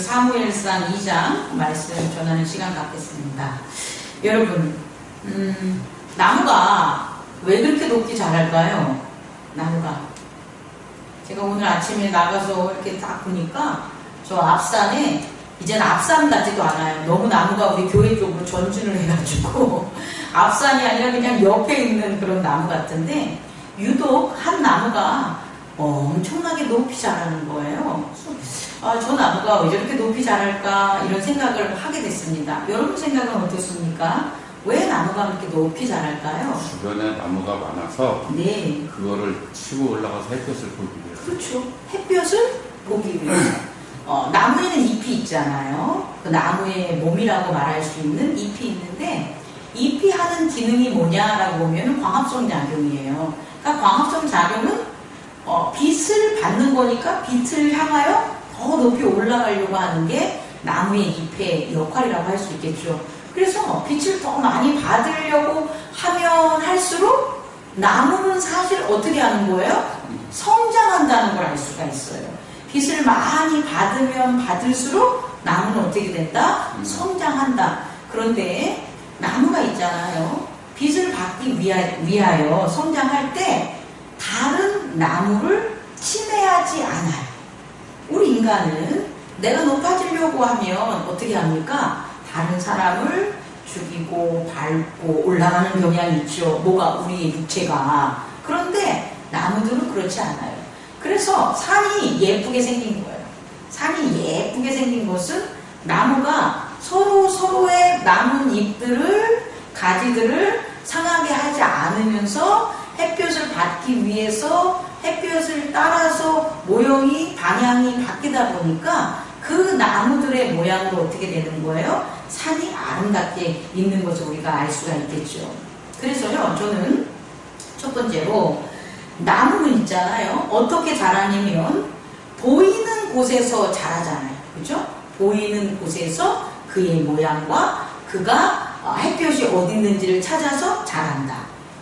사무엘상 2장 말씀 전하는 시간 갖겠습니다. 여러분, 나무가 왜 그렇게 높게 자랄까요? 나무가. 제가 오늘 아침에 나가서 이렇게 딱 보니까 저 앞산에, 이제는 앞산 같지도 않아요. 너무 나무가 우리 교회 쪽으로 전진을 해가지고 앞산이 아니라 그냥 옆에 있는 그런 나무 같은데, 유독 한 나무가 엄청나게 높이 자라는 거예요. 저 나무가 왜 저렇게 높이 자랄까 이런 생각을 하게 됐습니다. 여러분 생각은 어떻습니까? 왜 나무가 그렇게 높이 자랄까요? 주변에 나무가 많아서 네, 그거를 치고 올라가서 햇볕을 보기 위해서. 그렇죠. 햇볕을 보기 위해서. 나무에는 잎이 있잖아요. 그 나무의 몸이라고 말할 수 있는 잎이 있는데, 잎이 하는 기능이 뭐냐라고 보면 광합성 작용이에요. 그러니까 광합성 작용은 빛을 받는 거니까 빛을 향하여 더 높이 올라가려고 하는 게 나무의 잎의 역할이라고 할 수 있겠죠. 그래서 빛을 더 많이 받으려고 하면 할수록 나무는 사실 어떻게 하는 거예요? 성장한다는 걸 알 수가 있어요. 빛을 많이 받으면 받을수록 나무는 어떻게 된다? 성장한다. 그런데 나무가 있잖아요. 빛을 받기 위하여 성장할 때 다른 나무를 침해하지 않아요. 우리 인간은 내가 높아지려고 하면 어떻게 합니까? 다른 사람을 죽이고 밟고 올라가는 경향이 있죠. 뭐가? 우리의 육체가. 그런데 나무들은 그렇지 않아요. 그래서 산이 예쁘게 생긴 거예요. 산이 예쁘게 생긴 것은 나무가 서로의 남은 잎들을, 가지들을 상하게 하지 않으면서 햇볕을 받기 위해서 햇볕을 따라서 모형이, 방향이 바뀌다 보니까 그 나무들의 모양으로 어떻게 되는 거예요? 산이 아름답게 있는 것을 우리가 알 수가 있겠죠. 그래서요, 저는 첫 번째로 나무는 있잖아요. 어떻게 자라냐면 보이는 곳에서 자라잖아요. 그죠? 보이는 곳에서 그의 모양과 그가 햇볕이 어디 있는지를 찾아서 자란다.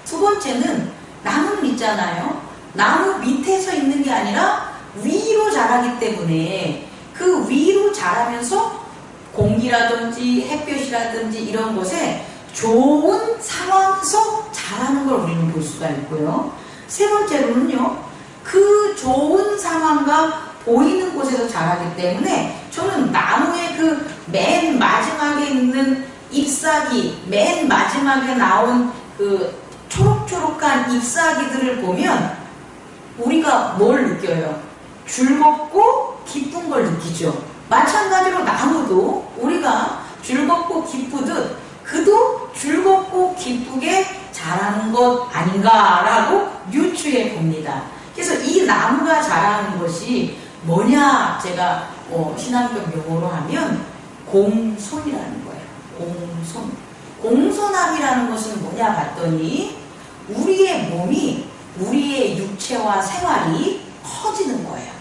두 번째는 나무는 있잖아요. 나무 밑에서 있는 게 아니라 위로 자라기 때문에 그 위로 자라면서 공기라든지 햇볕이라든지 이런 곳에 좋은 상황에서 자라는 걸 우리는 볼 수가 있고요. 세 번째로는요, 그 좋은 상황과 보이는 곳에서 자라기 때문에 저는 나무의 그 맨 마지막에 있는 잎사귀, 맨 마지막에 나온 그 초록초록한 잎사귀들을 보면 우리가 뭘 느껴요? 즐겁고 기쁜 걸 느끼죠. 마찬가지로 나무도 우리가 즐겁고 기쁘듯 그도 즐겁고 기쁘게 자라는 것 아닌가라고 유추해 봅니다. 그래서 이 나무가 자라는 것이 뭐냐, 제가 신앙적 용어로 하면 공손이라는 거예요. 공손. 공손함이라는 것은 뭐냐 봤더니 우리의 몸이, 우리의 육체와 생활이 커지는 거예요.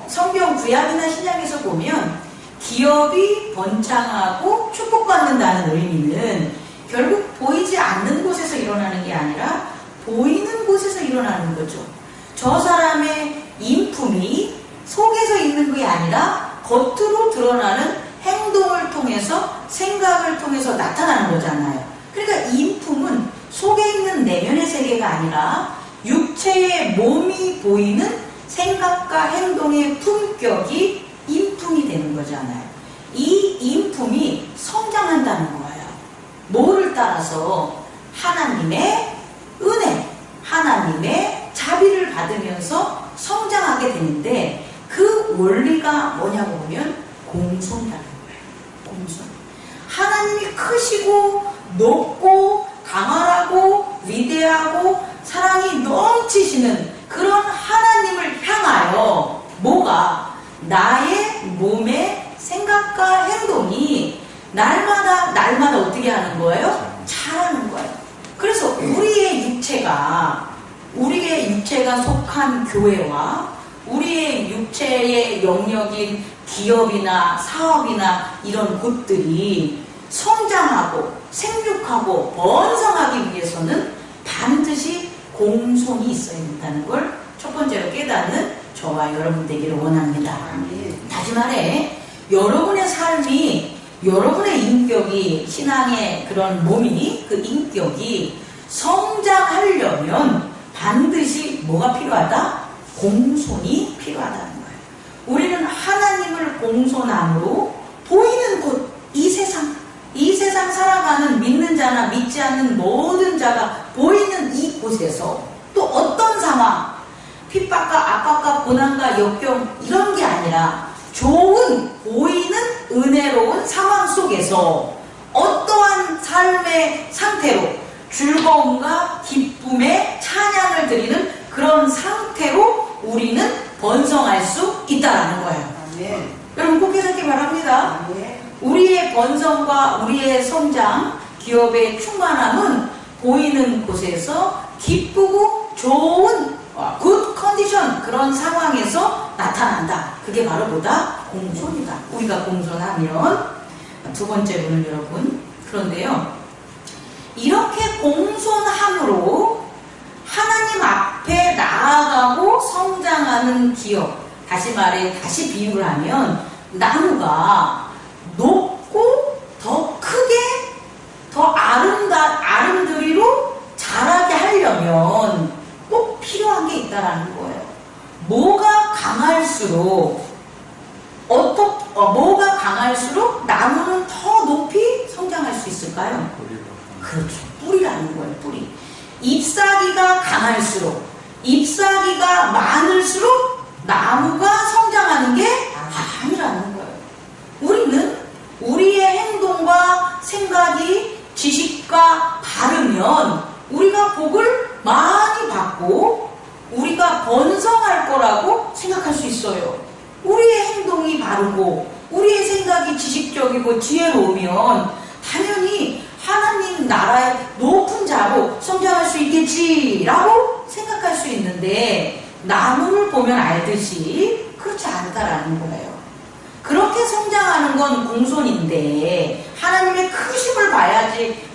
성경 구약이나 신약에서 보면 기업이 번창하고 축복받는다는 의미는 결국 보이지 않는 곳에서 일어나는 게 아니라 보이는 곳에서 일어나는 거죠. 저 사람의 인품이 속에서 있는 게 아니라 겉으로 드러나는 행동을 통해서, 생각을 통해서 나타나는 거잖아요. 그러니까 인품은 속에 있는 내면의 세계가 아니라 육체의 몸이 보이는 생각과 행동의 품격이 인품이 되는 거잖아요. 이 인품이 성장한다는 거예요. 뭐를 따라서? 하나님의 은혜, 하나님의 자비를 받으면서 성장하게 되는데, 그 원리가 뭐냐고 보면 공손이라는 거예요. 공손. 하나님이 크시고 높고 강하고 위대하고 사랑이 넘치시는 그런 하나님을 향하여 뭐가? 나의 몸의 생각과 행동이 날마다 어떻게 하는 거예요? 자라는 거예요. 그래서 우리의 육체가 속한 교회와 우리의 육체의 영역인 기업이나 사업이나 이런 곳들이 성장하고 생육하고 번성하기 위해서는 반드시 공손이 있어야 된다는 걸 첫 번째로 깨닫는 저와 여러분 되기를 원합니다. 다시 말해, 여러분의 삶이, 여러분의 인격이, 신앙의 그런 몸이, 그 인격이 성장하려면 반드시 뭐가 필요하다? 공손이 필요하다는 거예요. 우리는 하나님을 공손함으로 보이는 곳, 이 세상 살아가는 믿는 자나 믿지 않는 모든 자가 보이는 이곳에서 또 어떤 상황, 핍박과 압박과 고난과 역경 이런 게 아니라 좋은 보이는 은혜로운 상황 속에서 어떠한 삶의 상태로 즐거움과 기쁨의 찬양을 드리는 그런 상태로 우리는 번성할 수 있다는 거예요. 아멘. 여러분 꼭 깨닫기 바랍니다. 아멘. 우리의 번성과 우리의 성장, 기업의 충만함은 보이는 곳에서 기쁘고 좋은 굿 컨디션, 그런 상황에서 나타난다. 그게 바로 뭐다? 공손이다. 우리가 공손하면. 두 번째로는 여러분, 그런데요, 이렇게 공손함으로 하나님 앞에 나아가고 성장하는 기업, 다시 말해, 다시 비유를 하면 나무가 높고 더 크게, 더 아름드리로 자라게 하려면 꼭 필요한 게 있다라는 거예요. 뭐가 강할수록 나무는 더 높이 성장할 수 있을까요? 그렇죠. 뿌리라는 거예요. 뿌리. 잎사귀가 강할수록, 잎사귀가 많을수록 나무가 성장하는 게 아니라는 거예요. 우리는 우리의 행동과 생각이 지식과 바르면 우리가 복을 많이 받고 우리가 번성할 거라고 생각할 수 있어요. 우리의 행동이 바르고 우리의 생각이 지식적이고 지혜로우면 당연히 하나님 나라의 높은 자로 성장할 수 있겠지라고 생각할 수 있는데, 나무를 보면 알듯이 그렇지 않다라는 거예요. 그렇게 성장하는 건 공손인데 하나님의 크심을 봐야지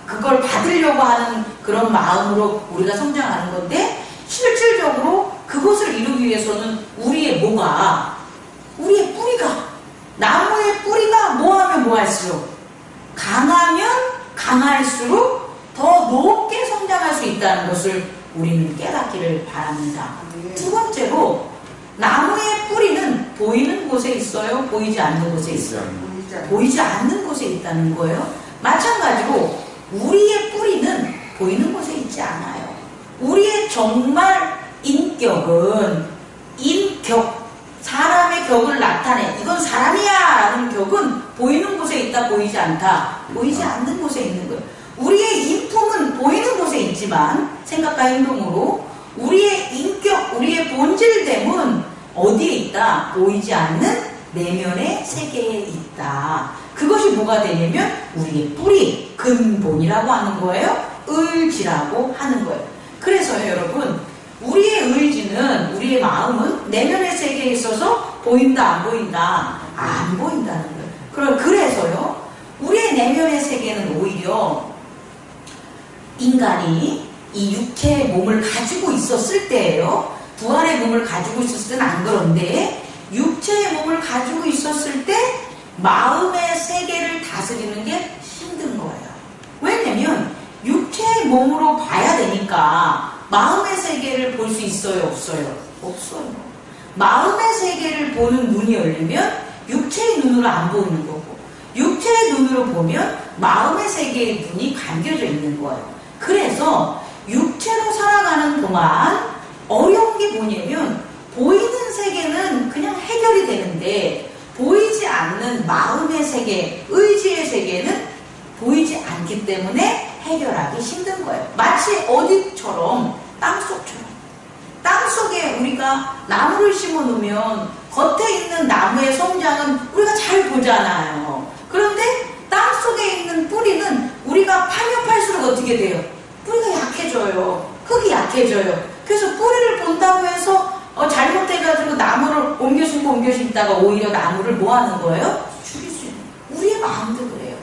그걸 받으려고 하는 그런 마음으로 우리가 성장하는 건데, 실질적으로 그것을 이루기 위해서는 우리의 뿌리가, 나무의 뿌리가 뭐하면 뭐할수록, 강하면 강할수록 더 높게 성장할 수 있다는 것을 우리는 깨닫기를 바랍니다. 두 번째로, 나무의 뿌리는 보이는 곳에 있어요? 보이지 않는 곳에 있어요? 보이지 않는 곳에 있다는 거예요. 마찬가지로 우리의 뿌리는 보이는 곳에 있지 않아요. 우리의 정말 인격은 사람의 격을 나타내. 이건 사람이야 라는 격은 보이는 곳에 있다, 보이지 않다. 보이지 않는 곳에 있는 거예요. 우리의 인품은 보이는 곳에 있지만 생각과 행동으로 우리의 인격, 우리의 본질됨은 어디에 있다? 보이지 않는 내면의 세계에 있다. 그것이 뭐가 되냐면 우리의 뿌리, 근본이라고 하는 거예요. 의지라고 하는 거예요. 그래서요, 여러분, 우리의 의지는, 우리의 마음은 내면의 세계에 있어서 보인다, 안 보인다? 안 보인다는 거예요. 그래서요, 우리의 내면의 세계는 오히려 인간이 이 육체의 몸을 가지고 있었을 때예요. 부활의 몸을 가지고 있었을 때는 안 그런데, 육체의 몸을 가지고 있었을 때 마음의 세계를 다스리는 게 힘든 거예요. 왜냐면 육체의 몸으로 봐야 되니까 마음의 세계를 볼 수 있어요, 없어요? 없어요. 마음의 세계를 보는 눈이 열리면 육체의 눈으로 안 보이는 거고, 육체의 눈으로 보면 마음의 세계의 눈이 감겨져 있는 거예요. 그래서 육체로 살아가는 동안 어려운 게 뭐냐면, 보이는 세계는 그냥 해결이 되는데 보이지 않는 마음의 세계, 의지의 세계는 보이지 않기 때문에 해결하기 힘든 거예요. 마치 어디처럼? 땅속처럼. 땅속에 우리가 나무를 심어 놓으면 겉에 있는 나무의 성장은 우리가 잘 보잖아요. 그런데 땅속에 있는 뿌리는 우리가 파면 팔수록 어떻게 돼요? 뿌리가 약해져요. 흙이 약해져요. 그래서 뿌리를 본다고 해서 잘못해가지고 나무를 옮겨 심다가 오히려 나무를 뭐 하는 거예요? 죽일 수 있는. 우리의 마음도 그래요.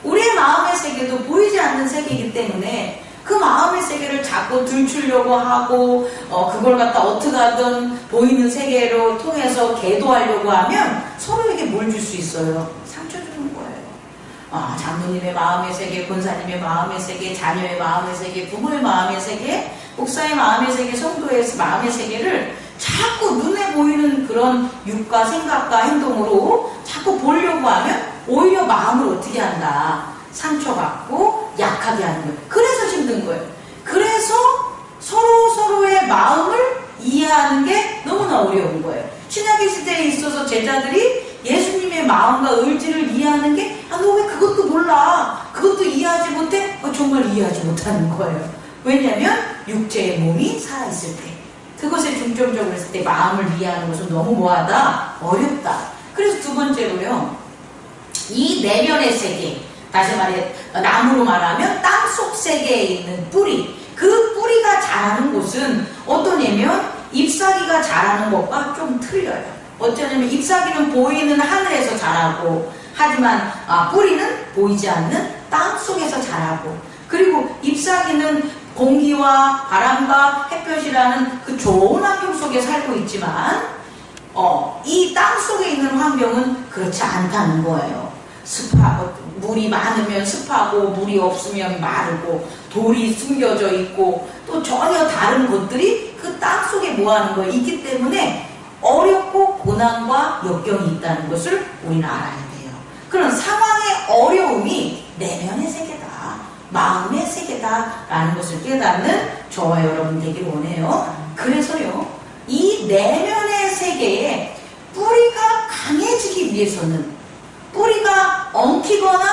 우리의 마음의 세계도 보이지 않는 세계이기 때문에 그 마음의 세계를 자꾸 들추려고 하고 그걸 갖다 어떻게 하든 보이는 세계로 통해서 계도하려고 하면 서로에게 뭘 줄 수 있어요? 상처 주는 거예요. 장로님의 마음의 세계, 권사님의 마음의 세계, 자녀의 마음의 세계, 부모의 마음의 세계, 목사의 마음의 세계, 성도의 마음의 세계를 자꾸 눈에 보이는 그런 육과 생각과 행동으로 자꾸 보려고 하면 오히려 마음을 어떻게 한다? 상처받고 약하게 하는 거예요. 그래서 힘든 거예요. 그래서 서로의 마음을 이해하는 게 너무나 어려운 거예요. 신약의 시대에 있어서 제자들이 예수님의 마음과 의지를 이해하는 게 너 왜 그것도 몰라? 그것도 이해하지 못해? 정말 이해하지 못하는 거예요. 왜냐하면 육체의 몸이 살아있을 때 그것에 중점적으로 했을 때 마음을 이해하는 것은 너무 뭐하다? 어렵다. 그래서 두 번째로요. 이 내면의 세계, 다시 말해 나무로 말하면 땅속 세계에 있는 뿌리, 그 뿌리가 자라는 곳은 어떠냐면 잎사귀가 자라는 것과 좀 틀려요. 어쩌냐면 잎사귀는 보이는 하늘에서 자라고, 하지만 뿌리는 보이지 않는 땅속에서 자라고, 그리고 잎사귀는 공기와 바람과 햇볕이라는 그 좋은 환경 속에 살고 있지만 이 땅속에 있는 환경은 그렇지 않다는 거예요. 물이 많으면 습하고 물이 없으면 마르고 돌이 숨겨져 있고 또 전혀 다른 것들이 그 땅속에 뭐하는 거예요? 있기 때문에 어렵고 고난과 역경이 있다는 것을 우리는 알아야 돼요. 그런 상황의 어려움이 내면의 세계다, 마음의 세계다라는 것을 깨닫는 저와 여러분 되길 원해요. 그래서요, 이 내면의 세계에 뿌리가 강해지기 위해서는, 뿌리가 엉키거나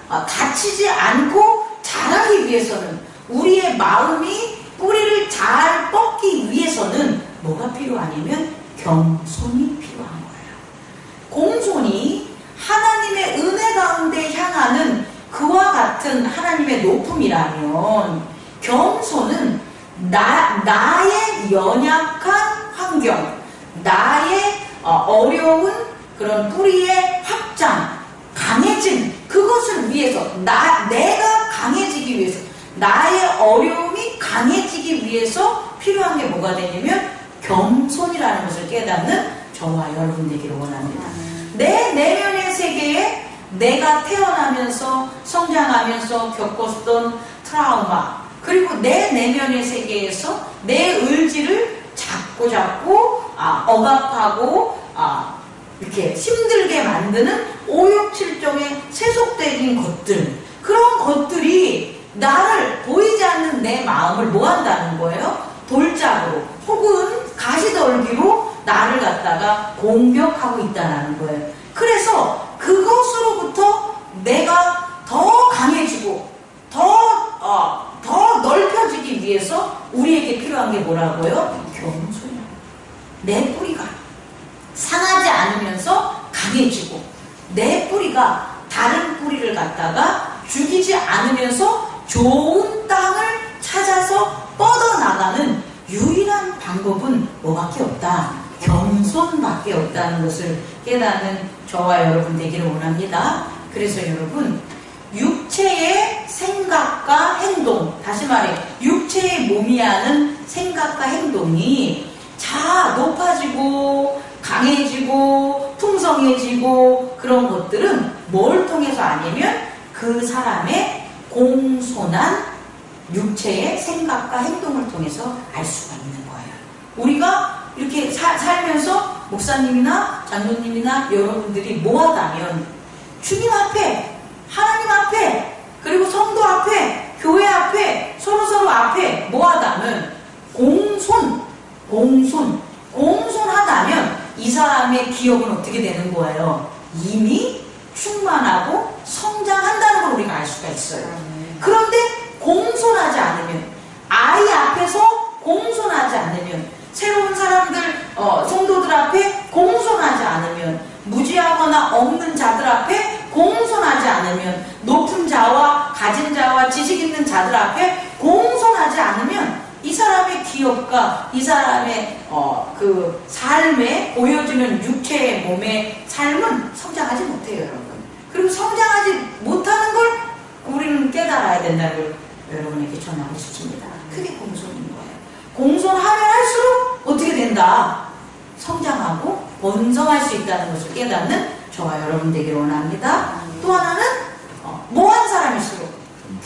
다치지 않고 자라기 위해서는, 우리의 마음이 뿌리를 잘 뻗기 위해서는 뭐가 필요하냐면 겸손이 필요한 거예요. 공손이 하나님의 은혜 가운데 향하는 그와 같은 하나님의 높음이라면, 겸손은 나의 연약한 환경, 나의 어려운 그런 뿌리의 확장, 강해짐, 그것을 위해서, 내가 강해지기 위해서, 나의 어려움이 강해지기 위해서 필요한 게 뭐가 되냐면 겸손이라는 것을 깨닫는 저와 여러분 되기를 원합니다. 내 내면의 세계에 내가 태어나면서 성장하면서 겪었던 트라우마, 그리고 내 내면의 세계에서 내 의지를 자꾸 억압하고 이렇게 힘들게 만드는 오욕칠종의 세속적인 것들, 그런 것들이 나를, 보이지 않는 내 마음을 뭐 한다는 거예요? 돌짝으로 혹은 가시떨기로 나를 갖다가 공격하고 있다는 거예요. 그래서 그것으로부터 내가 더 강해지고 더 넓혀지기 위해서 우리에게 필요한 게 뭐라고요? 겸손이야. 내 뿌리가 상하지 않으면서 강해지고, 내 뿌리가 다른 뿌리를 갖다가 죽이지 않으면서 좋은 땅을 찾아서 뻗어나가는 유일한 방법은 뭐밖에 없다? 겸손밖에 없다는 것을 깨닫는 저와 여러분 되기를 원합니다. 그래서 여러분, 육체의 생각과 행동, 다시 말해 육체의 몸이 하는 생각과 행동이 높아지고 강해지고 풍성해지고 그런 것들은 뭘 통해서 아니면 그 사람의 공손한 육체의 생각과 행동을 통해서 알 수가 있는 거예요. 우리가 이렇게 살면서 목사님이나 장로님이나 여러분들이 뭐하다면 주님 앞에, 하나님 앞에, 그리고 성도 앞에, 교회 앞에, 서로 앞에 뭐하다면 공손하다면 이 사람의 기억은 어떻게 되는 거예요? 이미 충만하고 성장한다는 걸 우리가 알 수가 있어요. 그런데 공손하지 않으면, 아이 앞에서 공손하지 않으면, 새로운 사람들, 성도들 앞에 공손하지 않으면, 무지하거나 없는 자들 앞에 공손하지 않으면, 높은 자와 가진 자와 지식 있는 자들 앞에 공손하지 않으면 이 사람의 기업과 이 사람의 그 삶에 보여주는 육체의 몸의 삶은 성장하지 못해요, 여러분. 그리고 성장하지 못하는 걸 우리는 깨달아야 된다는 걸 여러분에게 전하고 싶습니다. 그게 공손인 거예요. 공손하면 할수록 어떻게 된다? 성장하고 번성할 수 있다는 것을 깨닫는 저와 여러분 되기를 원합니다. 또 하나는 뭐한 사람일수록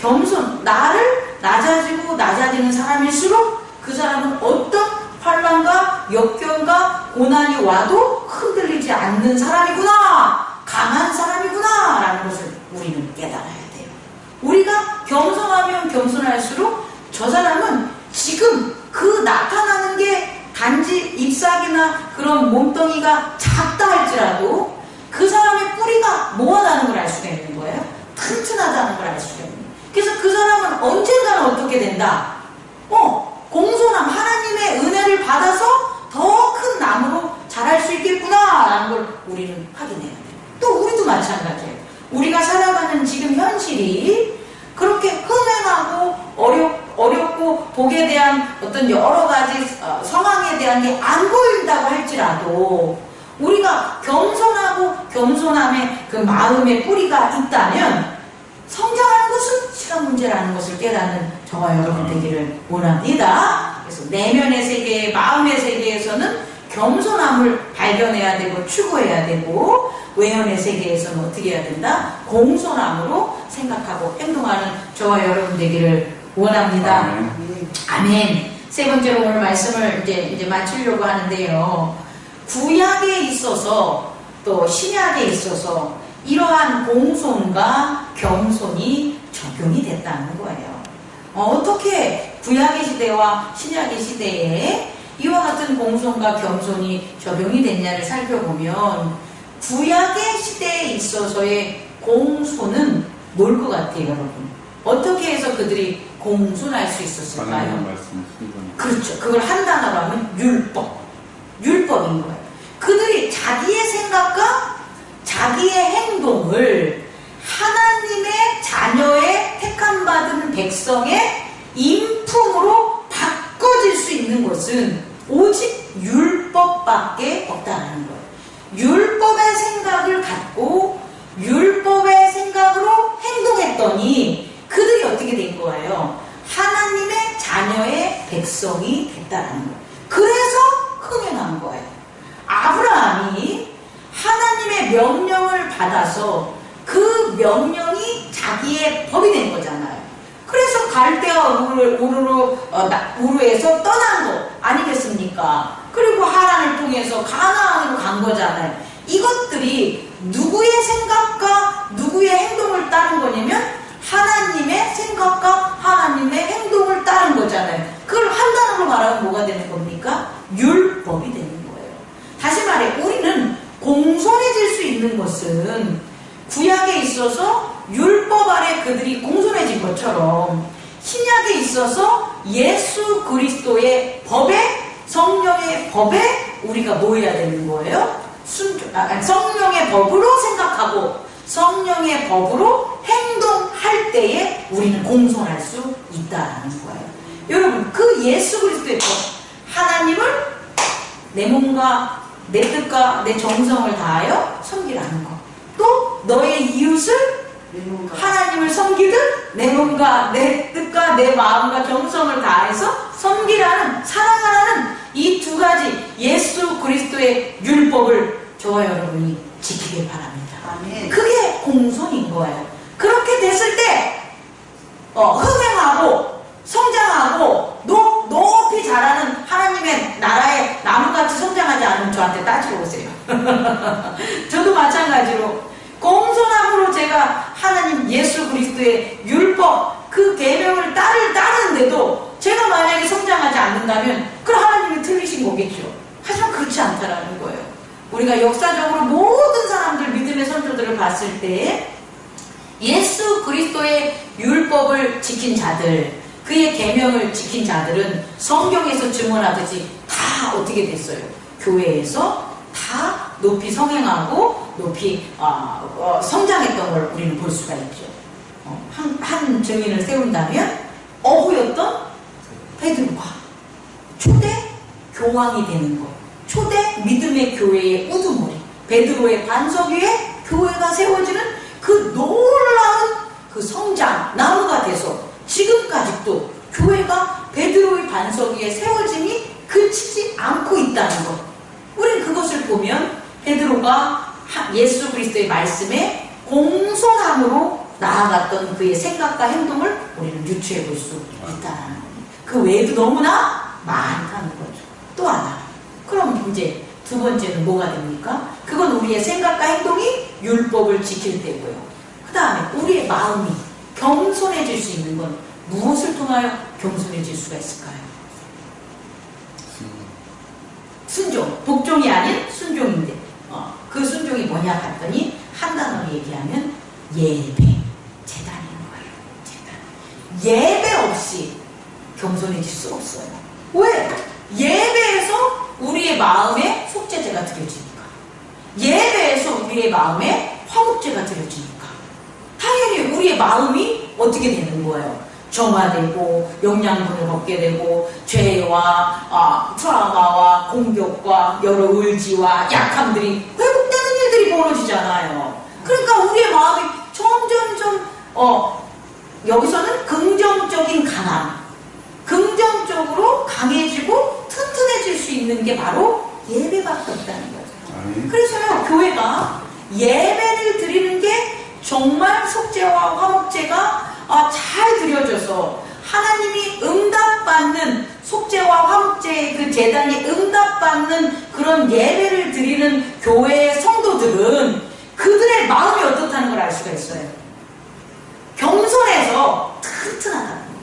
겸손, 나를 낮아지고 낮아지는 사람일수록 그 사람은 어떤 환난과 역경과 고난이 와도 흔들리지 않는 사람이구나, 강한 사람이구나 라는 것을 우리는 깨달아야 돼요. 우리가 겸손하면 겸손할수록 저 사람은 지금 그 나타나는 게 단지 잎사귀나 그런 몸뚱이가 작다 할지라도 그 사람의 뿌리가 뭐하다는 걸 알 수가 있는 거예요. 튼튼하다는 걸 알 수가 있는 거예요. 그래서 그 사람은 언젠가는 어떻게 된다? 공손함, 하나님의 은혜를 받아서 더 큰 나무로 자랄 수 있겠구나 라는 걸 우리는 확인해야 돼요. 또 우리도 마찬가지예요. 우리가 살아가는 지금 현실이 그렇게 흠행하고 어렵고 복에 대한 어떤 여러 가지 상황에 대한 게 안 보인다고 할지라도 우리가 겸손하고 겸손함의 그 마음의 뿌리가 있다면 성장하는 것은 시간 문제라는 것을 깨닫는 저와 여러분 되기를 원합니다. 그래서 내면의 세계, 마음의 세계에서는 겸손함을 발견해야 되고 추구해야 되고, 외연의 세계에서는 어떻게 해야 된다? 공손함으로 생각하고 행동하는 저와 여러분 되기를 원합니다. 아멘. 세 번째로 오늘 말씀을 이제 마치려고 하는데요. 구약에 있어서 또 신약에 있어서 이러한 공손과 겸손이 적용이 됐다는 거예요. 어떻게 구약의 시대와 신약의 시대에 이와 같은 공손과 겸손이 적용이 됐냐를 살펴보면, 구약의 시대에 있어서의 공손은 뭘 것 같아요, 여러분? 어떻게 해서 그들이 공손할 수 있었을까요? 그렇죠. 그걸 한 단어로 하면 율법인 거예요. 그들이 자기의 생각과 자기의 행동을 하나님의 자녀의 택함받은 백성의 인품으로 바꿔질 수 있는 것은 오직 율법밖에 없다는 거예요. 율법의 생각을 갖고 율법의 생각으로 행동했더니 그들이 어떻게 된 거예요? 하나님의 자녀의 백성이 됐다는 거예요. 그래서 흥행한 거예요. 아브라함이 하나님의 명령을 받아서 그 명령이 자기의 법이 된 거잖아요. 그래서 갈대아 우르에서 떠난 거 아니겠습니까? 그리고 하란을 통해서 가나안으로 간 거잖아요. 이것들이 누구의 생각과 누구의 행동을 따른 거냐면 하나님의 생각과 하나님의 행동을 따른 거잖아요. 그걸 한 단어로 말하면 뭐가 되는 겁니까? 율법이 되는 거예요. 다시 말해, 우리는 공손해질 수 있는 것은 구약에 있어서 율법 아래 그들이 공손해진 것처럼 신약에 있어서 예수 그리스도의 법에, 성령의 법에 우리가 뭐 해야 되는 거예요? 성령의 법으로 생각하고 성령의 법으로 행동할 때에 우리는 공손할 수 있다는 거예요. 여러분, 그 예수 그리스도의 법, 하나님을 내 몸과 내 뜻과 내 정성을 다하여 섬기라는 것, 또 너의 이웃을 하나님을 섬기듯 내 몸과 내 뜻과 내 마음과 정성을 다해서 섬기라는, 사랑하라는 이 두 가지 예수 그리스도의 율법을 저와 여러분이 지키길 바랍니다. 아멘. 그게 공손인 거예요. 그렇게 됐을 때 흥행하고 성장하고 높이 자라는 하나님의 나라의 나무같이 성장하지 않으면 저한테 따지러 오세요. 저도 마찬가지로 공손함으로 제가 하나님 예수 그리스도의 율법 그 계명을 따르는데도 제가 만약에 성장하지 않는다면 그럼 하나님이 틀리신 거겠죠. 하지만 그렇지 않다라는 거예요. 우리가 역사적으로 모든 사람들, 믿음의 선조들을 봤을 때 예수 그리스도의 율법을 지킨 자들, 그의 계명을 지킨 자들은 성경에서 증언하듯이 다 어떻게 됐어요? 교회에서 다 높이 성행하고 높이 성장했던 걸 우리는 볼 수가 있죠. 한 증인을 세운다면 어부였던 베드로가 초대 교황이 되는 것, 초대 믿음의 교회의 우두머리, 베드로의 반석 위에 교회가 세워지는 그 놀라운 그 성장 나무가 돼서 지금까지 그러니까 베드로의 반석 위에 세워짐이 그치지 않고 있다는 것. 우린 그것을 보면 베드로가 예수 그리스도의 말씀에 공손함으로 나아갔던 그의 생각과 행동을 우리는 유추해 볼 수 있다는 겁니다. 그 외에도 너무나 많다는 거죠. 또 하나. 그럼 이제 두 번째는 뭐가 됩니까? 그건 우리의 생각과 행동이 율법을 지킬 때고요. 그 다음에 우리의 마음이 겸손해질 수 있는 건 무엇을 통하여 겸손해질 수가 있을까요? 순종. 독종이 아닌 순종인데 그 순종이 뭐냐 봤더니 한 단어로 얘기하면 예배. 제단인 거예요. 제단. 예배 없이 겸손해질 수 없어요. 왜? 예배에서 우리의 마음에 속죄제가 드려지니까. 예배에서 우리의 마음에 화목제가 드려지니까. 당연히 우리의 마음이 어떻게 되는 거예요? 정화되고 영양분을 얻게 되고 죄와 트라우마와 공격과 여러 의지와 약함들이 회복되는 일들이 벌어지잖아요. 그러니까 우리의 마음이 점점점 여기서는 긍정적인 강함, 긍정적으로 강해지고 튼튼해질 수 있는 게 바로 예배밖에 없다는 거죠. 그래서요, 교회가 예배를 드리는 게 정말 속죄와 화목제가 잘 드려져서 하나님이 응답받는 속죄와 화목제의 그 제단이 응답받는 그런 예배를 드리는 교회의 성도들은 그들의 마음이 어떻다는 걸 알 수가 있어요. 겸손해서 튼튼하다는 거예요.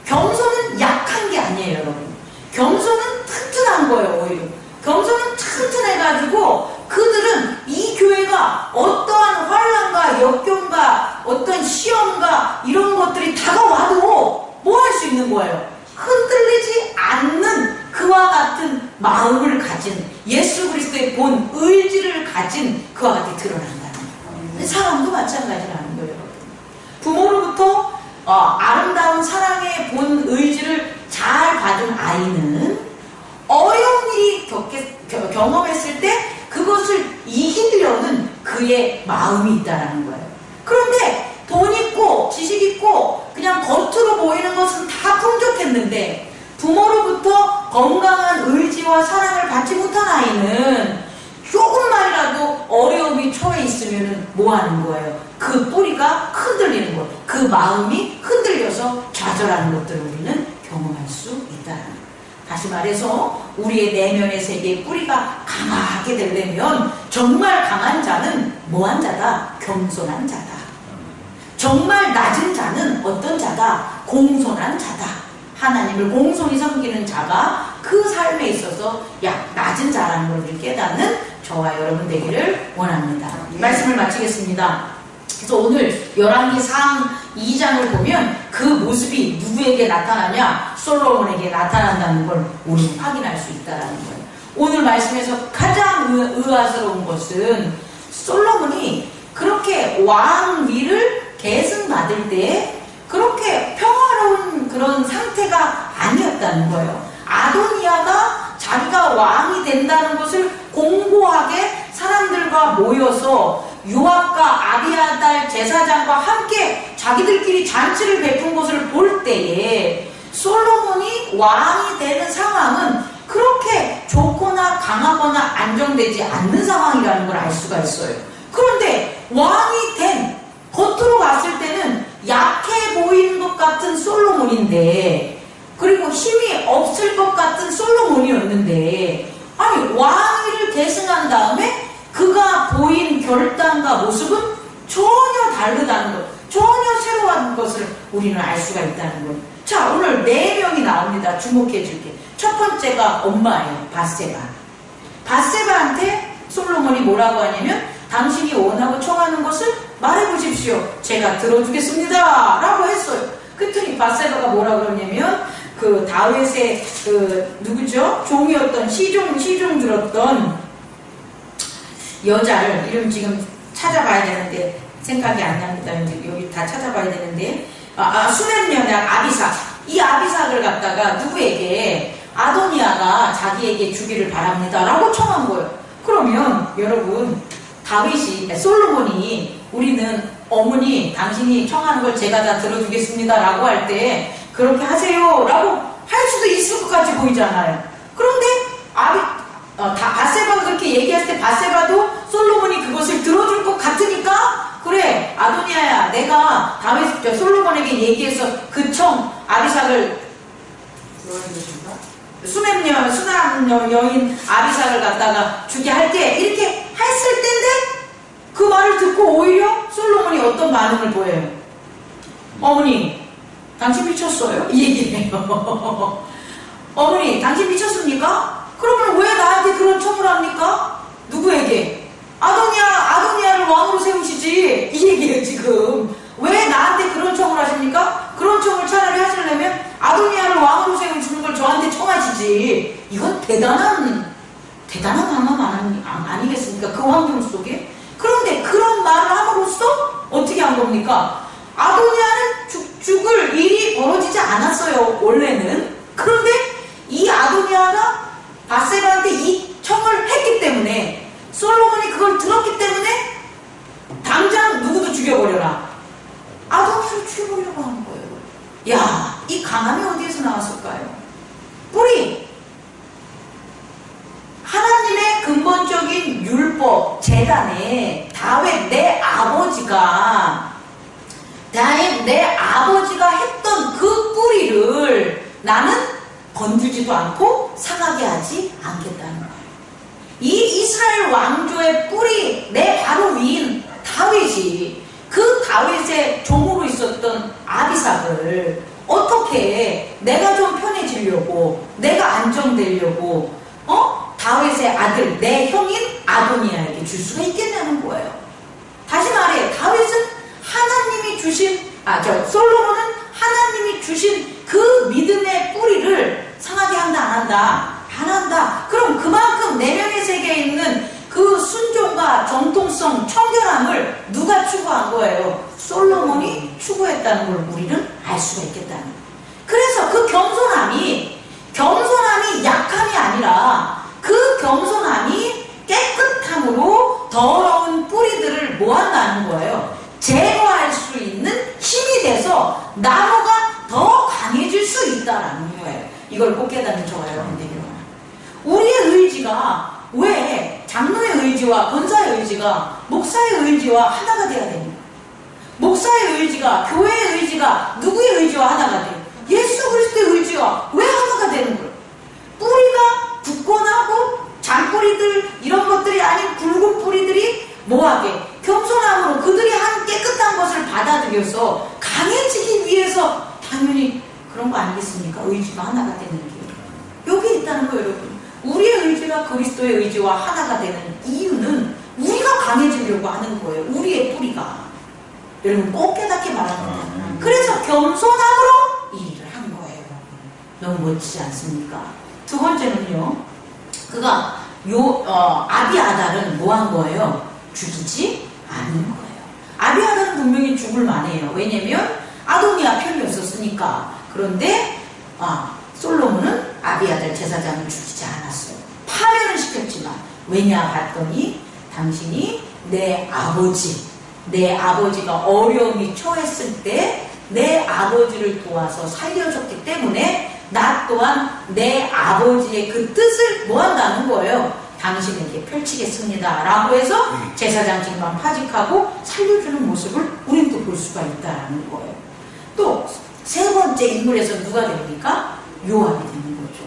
겸손은 약한 게 아니에요, 여러분. 겸손은 튼튼한 거예요, 오히려. 겸손은 튼튼해가지고 그들은 이 교회가 어떠한 환난과 역경과 어떤 시험과 이런 것들이 다가와도 뭐 할 수 있는 거예요? 흔들리지 않는 그와 같은 마음을 가진 예수 그리스도의 본 의지를 가진 그와 같이 드러난다는 거예요. 사람도 마찬가지라는 거예요. 부모로부터 아름다운 사랑의 본 의지를 잘 받은 아이는 어려운 일이 경험했을 때 그것을 이기려는 그의 마음이 있다는 거예요. 그런데 돈 있고 지식 있고 그냥 겉으로 보이는 것은 다 풍족했는데 부모로부터 건강한 의지와 사랑을 받지 못한 아이는 조금만이라도 어려움이 처해 있으면 뭐 하는 거예요? 그 뿌리가 흔들리는 거예요. 그 마음이 흔들려서 좌절하는 것들을 우리는 경험할 수 있다는 거예요. 다시 말해서 우리의 내면의 세계의 뿌리가 강하게 되려면 정말 강한 자는 뭐한 자다? 겸손한 자다. 정말 낮은 자는 어떤 자다? 공손한 자다. 하나님을 공손히 섬기는 자가 그 삶에 있어서 낮은 자라는 것을 깨닫는 저와 여러분 되기를 원합니다. 말씀을 마치겠습니다. 그래서 오늘 열왕기상 2장을 보면 그 모습이 누구에게 나타나냐? 솔로몬에게 나타난다는 걸 우리는 확인할 수 있다는 거예요. 오늘 말씀에서 가장 의아스러운 것은 솔로몬이 그렇게 왕위를 계승받을 때 그렇게 평화로운 그런 상태가 아니었다는 거예요. 아도니아가 자기가 왕이 된다는 것을 공고하게 사람들과 모여서 요압과 아비아달 제사장과 함께 자기들끼리 잔치를 베푼 것을 볼 때에 솔로몬이 왕이 되는 상황은 그렇게 좋거나 강하거나 안정되지 않는 상황이라는 걸 알 수가 있어요. 그런데 왕이 된 겉으로 봤을 때는 약해 보이는 것 같은 솔로몬인데, 그리고 힘이 없을 것 같은 솔로몬이었는데, 아니 왕위를 계승한 다음에 그가 보인 결단과 모습은 전혀 다르다는 것, 전혀 새로운 것을 우리는 알 수가 있다는 것. 자, 오늘 4명이 나옵니다. 주목해 줄게. 첫 번째가 엄마예요. 밧세바. 밧세바한테 솔로몬이 뭐라고 하냐면, 당신이 원하고 청하는 것을 말해보십시오. 제가 들어주겠습니다. 라고 했어요. 그랬더니 밧세바가 뭐라 그러냐면, 그 다윗의 그 누구죠? 종이었던 시종 들었던 여자를, 이름 지금 찾아봐야 되는데 생각이 안 납니다. 여기 다 찾아봐야 되는데, 수면 여자 아비삭. 이 아비삭을 갖다가 누구에게, 아도니아가 자기에게 주기를 바랍니다 라고 청한 거예요. 그러면 여러분, 솔로몬이 우리는 어머니 당신이 청하는 걸 제가 다 들어주겠습니다 라고 할 때 그렇게 하세요 라고 할 수도 있을 것 같이 보이잖아요. 그런데 바세바가 그렇게 얘기했을 때 바세바도 솔로몬이 그것을 들어줄 것 같으니까 그래 아도니아야 내가 다윗 솔로몬에게 얘기해서 그 청 아비삭을 수남 여인 아비삭을 갖다가 주게 할 때 이렇게 했을 때인데 그 말을 듣고 오히려 솔로몬이 어떤 반응을 보여요? 어머니 당신 미쳤어요? 이 얘기예요. 어머니 당신 미쳤습니까? 그러면 왜 나한테 그런 청을 합니까? 누구에게? 아도니아를 왕으로 세우시지 이 얘기예요. 지금 왜 나한테 그런 청을 하십니까? 그런 청을 차라리 하시려면 아도니아를 왕으로 세우시는 걸 저한테 청하시지. 이건 대단한 강함 아니겠습니까? 그 환경 속에. 그런데 그런 말을 함으로써 어떻게 한 겁니까? 아도니아는 죽을 일이 벌어지지 않았어요 원래는. 그런데 이 아도니아가 바세바한테 이 청을 했기 때문에 솔로몬이 그걸 들었기 때문에 당장 누구도 죽여버려라. 아도니아를 죽여버리려고 하는 거예요. 야, 이 강함이 어디에서 나왔을까요? 뿌리. 하나님의 근본적인 율법, 제단에 다윗 내 아버지가 했던 그 뿌리를 나는 건들지도 않고 상하게 하지 않겠다는 거예요. 이 이스라엘 왕조의 뿌리, 내 바로 위인 다윗이 그 다윗의 종으로 있었던 아비삭을 어떻게 내가 좀 편해지려고, 내가 안정되려고, 다윗의 아들, 내 형인 아도니아에게 줄 수가 있겠냐는 거예요. 다시 말해, 다윗은 하나님이 주신, 솔로몬은 하나님이 주신 그 믿음의 뿌리를 상하게 한다, 안 한다? 안 한다. 그럼 그만큼 내면의 세계에 있는 그 순종과 정통성, 청결함을 누가 추구한 거예요? 솔로몬이 추구했다는 걸 우리는 알 수가 있겠다는 거예요. 그래서 그 겸손함이 약함이 아니라 그 겸손함이 깨끗함으로 더러운 뿌리들을 모한다는 거예요. 제거할 수 있는 힘이 돼서 나무가 더 강해질 수 있다는 거예요. 이걸 꼭 깨닫는 저와 여러분 되기를 바랍니다. 우리의 의지가 왜 장로의 의지와 권사의 의지가 목사의 의지와 하나가 돼야 됩니까? 목사의 의지가, 교회의 의지가 누구의 의지와 하나가 돼요? 예수 그리스도의 의지와 왜 하나가 되는 거예요? 뿌리가 굳건하고 잔뿌리들 이런 것들이 아닌 굵은 뿌리들이 뭐하게 겸손함으로 그들이 한 깨끗한 것을 받아들여서 강해지기 위해서 당연히 그런 거 아니겠습니까? 의지가 하나가 되는 게 여기 있다는 거예요. 여러분, 우리의 의지가 그리스도의 의지와 하나가 되는 이유는 우리가 강해지려고 하는 거예요. 우리의 뿌리가. 여러분 꼭 깨닫게 말합니다. 그래서 겸손함으로 이 일을 한 거예요. 너무 멋지지 않습니까? 두 번째는요, 그가 아비아달은 뭐 한 거예요? 죽이지 않은 거예요. 아비아달은 분명히 죽을 만해요. 왜냐면 아도니아 편이었었으니까. 그런데 솔로몬은 아비아달 제사장을 죽이지 않았어요. 파멸을 시켰지만 왜냐 봤더니 당신이 내 아버지가 어려움이 처했을 때 내 아버지를 도와서 살려줬기 때문에 나 또한 내 아버지의 그 뜻을 뭐 한다는 거예요? 당신에게 펼치겠습니다 라고 해서 제사장직만 파직하고 살려주는 모습을 우린 또 볼 수가 있다는 거예요. 또 세 번째 인물에서 누가 됩니까? 요압이 되는 거죠.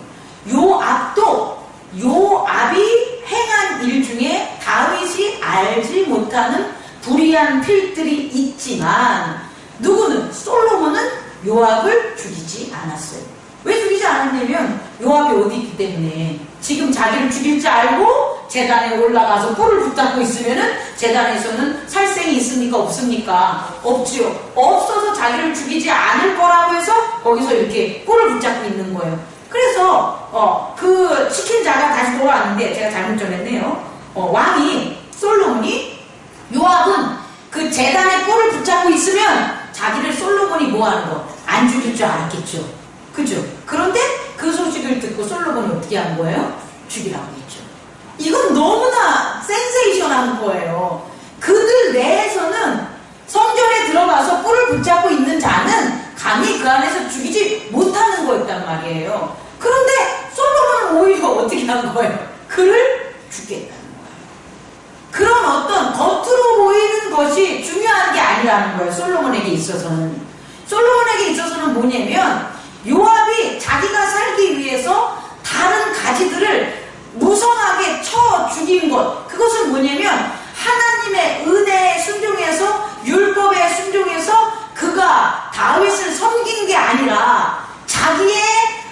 요압이 행한 일 중에 다윗이 알지 못하는 불의한 필들이 있지만 누구는? 솔로몬은 요압을 죽이지 않았어요. 왜 죽이지 않았냐면 요압이 어디 있기 때문에 지금 자기를 죽일 줄 알고 제단에 올라가서 뿔을 붙잡고 있으면은 제단에서는 살생이 있습니까? 없습니까? 없지요. 없어서 자기를 죽이지 않을 거라고 해서 거기서 이렇게 뿔을 붙잡고 있는 거예요. 그래서 그 시킨 자가 다시 돌아왔는데 제가 잘못 전했네요. 왕이 솔로몬이 요압은 그 제단에 뿔을 붙잡고 있으면 자기를 솔로몬이 뭐하는 거? 안 죽일 줄 알았겠죠. 그죠? 그런데 그 소식을 듣고 솔로몬이 어떻게 한 거예요? 죽이라고 했죠. 이건 너무나 센세이션한 거예요. 그들 내에서는 성전에 들어가서 뿔을 붙잡고 있는 자는 감히 그 안에서 죽이지 주지 못하는 거였단 말이에요. 그런데 솔로몬은 오히려 어떻게 한 거예요? 그를 주겠다는 거예요. 그런 어떤 겉으로 보이는 것이 중요한 게 아니라는 거예요. 솔로몬에게 있어서는. 솔로몬에게 있어서는 뭐냐면 요압이 자기가 살기 위해서 다른 가지들을 무성하게 쳐 죽인 것, 그것은 뭐냐면 하나님의 은혜에 순종해서 율법에 순종해서 그가 다윗을 섬긴 게 아니라 자기의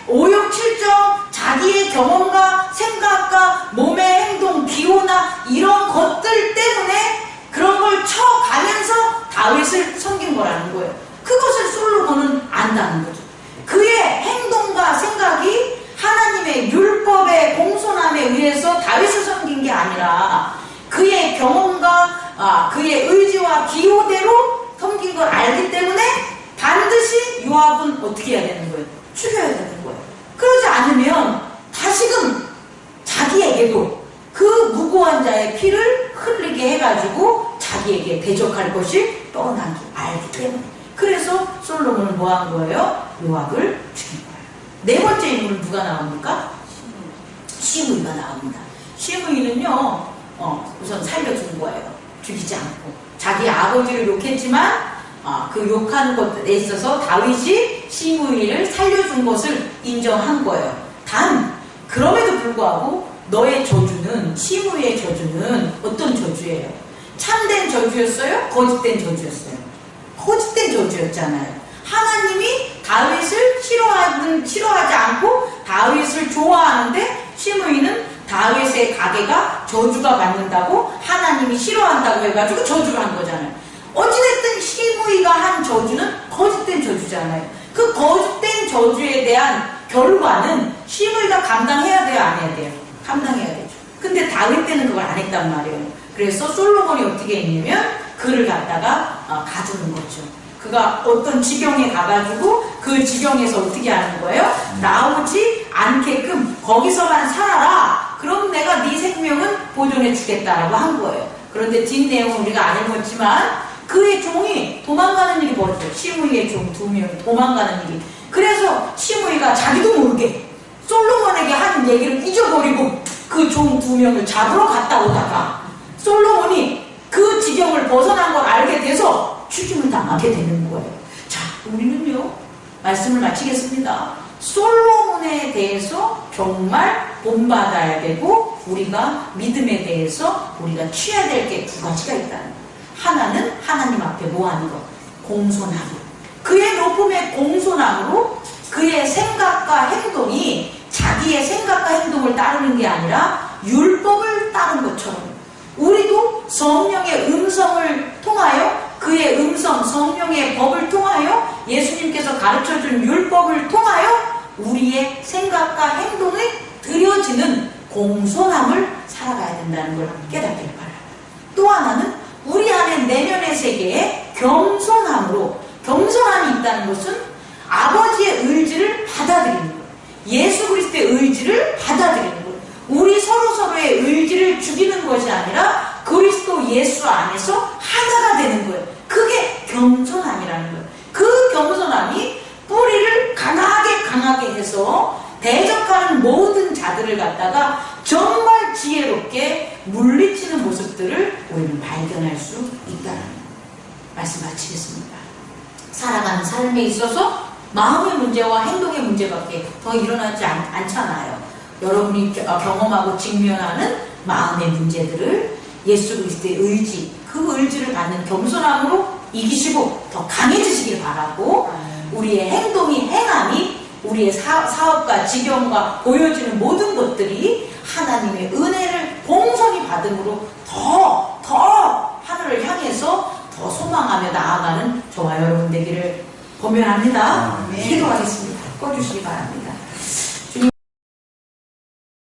오욕칠정, 자기의 경험과 생각과 몸의 행동, 기호나 이런 것들 때문에 그런 걸 쳐가면서 다윗을 섬긴 거라는 거예요. 그것을 솔로몬은 안다는 거죠. 그의 행동과 생각이 하나님의 율법의 공손함에 의해서 다윗을 섬긴 게 아니라 그의 경험과 그의 의지와 기호대로 섬긴 걸 알기 때문에 반드시 요압은 어떻게 해야 되는 거예요? 죽여야 되는 거예요. 그러지 않으면 다시금 자기에게도 그 무고한 자의 피를 흘리게 해가지고 자기에게 대적할 것이 뻔하게 알기 때문에. 그래서 솔로몬은 뭐 한 거예요? 요압을 죽인 거예요. 네 번째 인물은 누가 나옵니까? 시므이가 나옵니다. 시므이는요, 우선 살려준 거예요. 죽이지 않고. 자기 아버지를 욕했지만, 그 욕하는 것에 있어서 다윗이 시므이를 살려준 것을 인정한 거예요. 단, 그럼에도 불구하고 너의 저주는, 시므이의 저주는 어떤 저주예요? 참된 저주였어요? 거짓된 저주였어요? 거짓된 저주였잖아요. 하나님이 다윗을 싫어하지 않고 다윗을 좋아하는데 시므이는 다윗의 가게가 저주가 받는다고 하나님이 싫어한다고 해가지고 저주를 한 거잖아요. 어찌됐든 시므이가 한 저주는 거짓된 저주잖아요. 그 거짓된 저주에 대한 결과는 시므이가 감당해야 돼요? 안 해야 돼요? 감당해야 되죠. 근데 다윗 때는 그걸 안 했단 말이에요. 그래서 솔로몬이 어떻게 했냐면 그를 갖다가 가두는 거죠. 그가 어떤 지경에 가가지고 그 지경에서 어떻게 하는 거예요? 나오지 않게끔 거기서만 살아라. 그럼 내가 네 생명은 보존해 주겠다라고 한 거예요. 그런데 뒷내용은 우리가 안 읽었지만 그의 종이 도망가는 일이 벌어졌어요. 시므이의 종 2명이 도망가는 일이. 그래서 시므이가 자기도 모르게 솔로몬에게 하는 얘기를 잊어버리고 그 종 2명을 잡으러 갔다 오다가 솔로몬이 그 지경을 벗어난 걸 알게 돼서 죽임을 당하게 되는 거예요. 자, 우리는요, 말씀을 마치겠습니다. 솔로몬에 대해서 정말 본받아야 되고 우리가 믿음에 대해서 우리가 취해야 될 게 두 가지가 있다는 거예요. 하나는 하나님 앞에 뭐하는 것? 공손함. 그의 높음의 공손함으로 그의 생각과 행동이 자기의 생각과 행동을 따르는 게 아니라 율법을 따른 것처럼 우리도 성령의 음성을 통하여 그의 음성, 성령의 법을 통하여 예수님께서 가르쳐준 율법을 통하여 우리의 생각과 행동에 들여지는 공손함을 살아가야 된다는 걸 깨닫길 바랍니다. 또 하나는 우리 안에 내면의 세계에 겸손함으로, 겸손함이 있다는 것은 아버지의 의지를 받아들이는 거예요. 예수 그리스도의 의지를 받아들이는 거예요. 우리 서로서로의 의지를 죽이는 것이 아니라 그리스도 예수 안에서 하나가 되는 거예요. 그게 겸손함이라는 거예요. 그 겸손함이 뿌리를 강하게 해서 대적하는 모든 자들을 갖다가 정말 지혜롭게 물리치는 모습들을 우리는 발견할 수 있다는 말씀 마치겠습니다. 살아가는 삶에 있어서 마음의 문제와 행동의 문제밖에 더 일어나지 않잖아요. 여러분이 경험하고 직면하는 마음의 문제들을 예수 그리스도의 의지, 그 의지를 받는 겸손함으로 이기시고 더 강해지시길 바라고, 우리의 행함이 우리의 사업과 지경과 보여지는 모든 것들이 하나님의 은혜를 봉선히 받음으로 더 하늘을 향해서 더 소망하며 나아가는 저와 여러분 되기를 권면합니다. 기도하겠습니다. 꺼주시기 바랍니다.